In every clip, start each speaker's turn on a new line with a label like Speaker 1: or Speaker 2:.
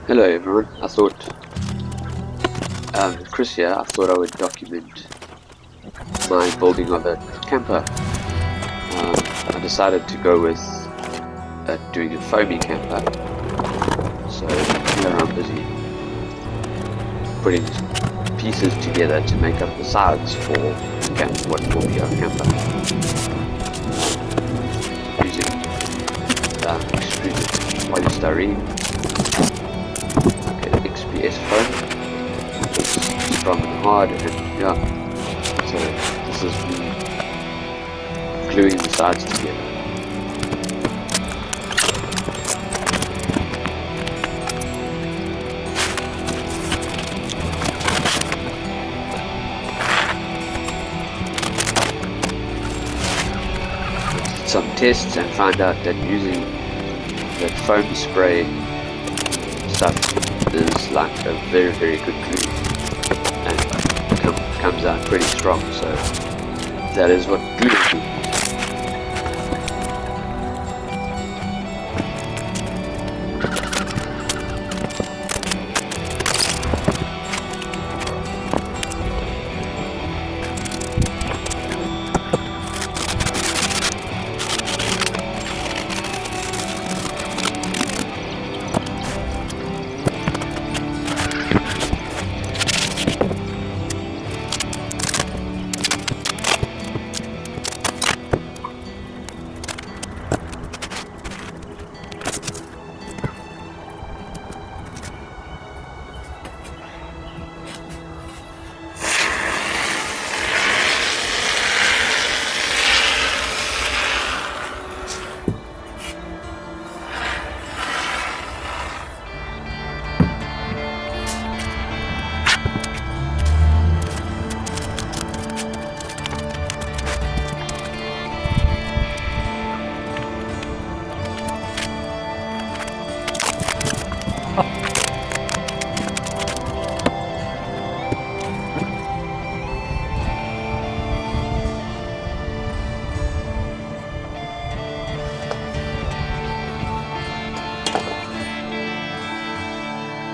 Speaker 1: Hello everyone, Chris here. I thought I would document my building of a camper. I decided to go with doing a foamy camper, so here I'm busy putting pieces together to make up the sides for what will be our camper. Using extruded polystyrene, like XPS foam, which is strong and hard, and yeah, so this is me gluing the sides together. Some tests and find out that using that foam spray stuff is like a very good glue and comes out pretty strong, so that is what glue is.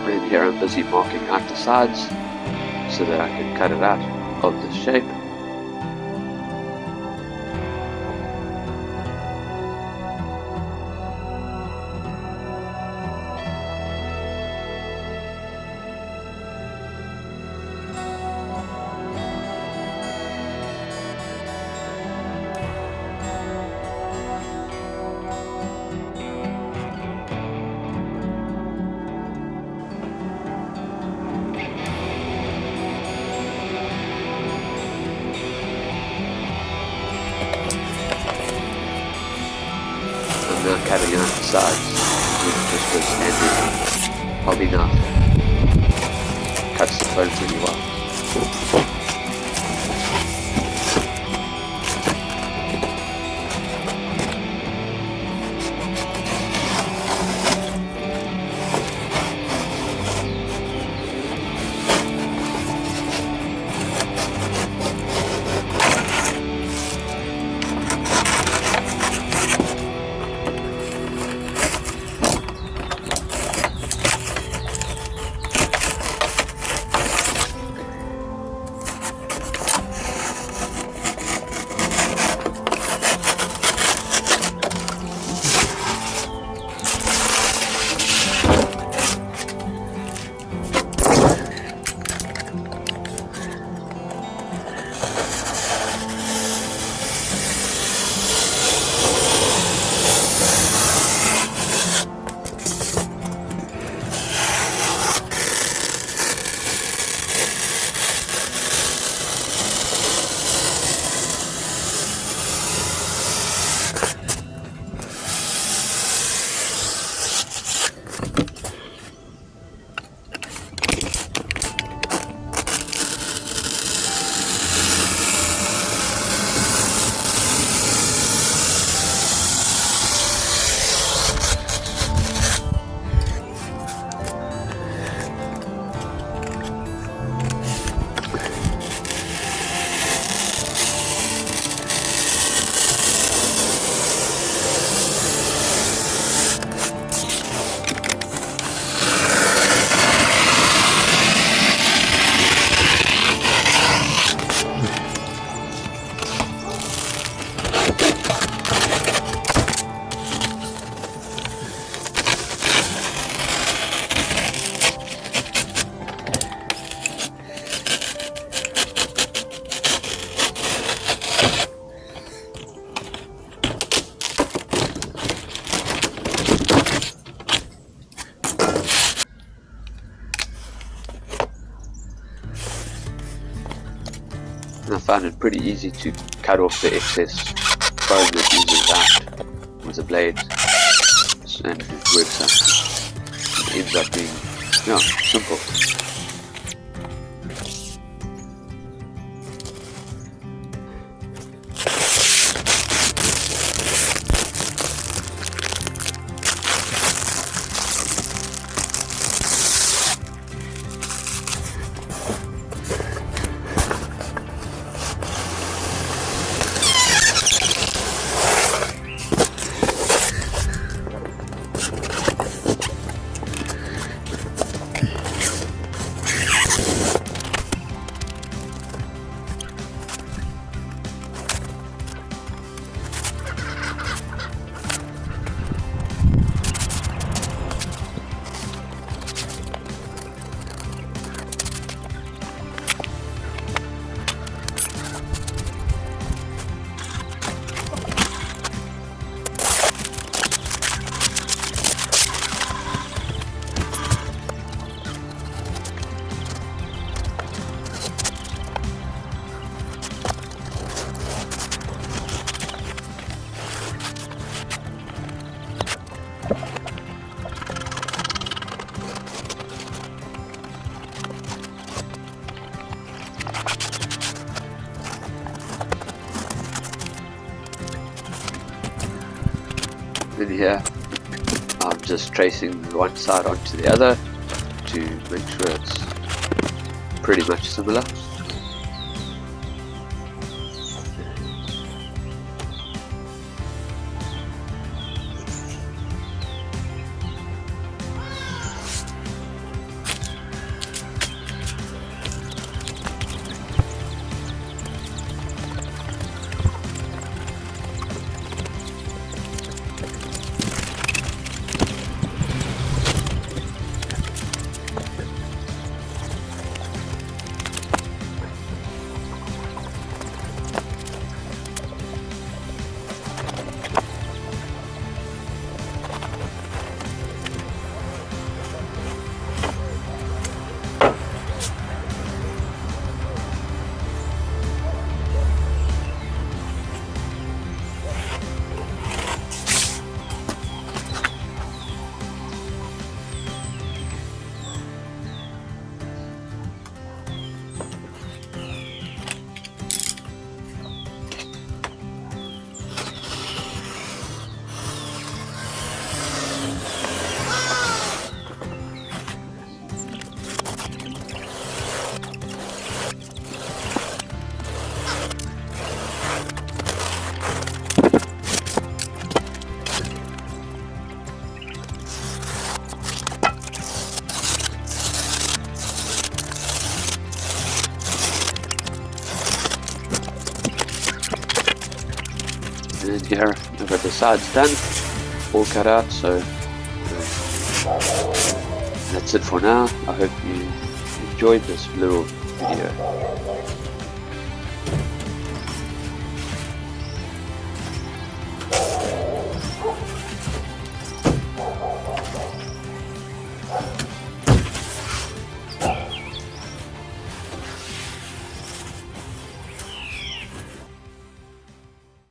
Speaker 1: And here I'm busy marking out the sides so that I can cut it out of this shape. I'm now cutting out the sides with just a standard hobby knife. Cuts the foam pretty well. found it pretty easy to cut off the excess foam that uses that with a blade, and it works out. It ends up being, yeah, simple. In here, I'm just tracing one side onto the other to make sure it's pretty much similar. And here I've got the sides done, all cut out, so that's it for now. I hope you enjoyed this little video.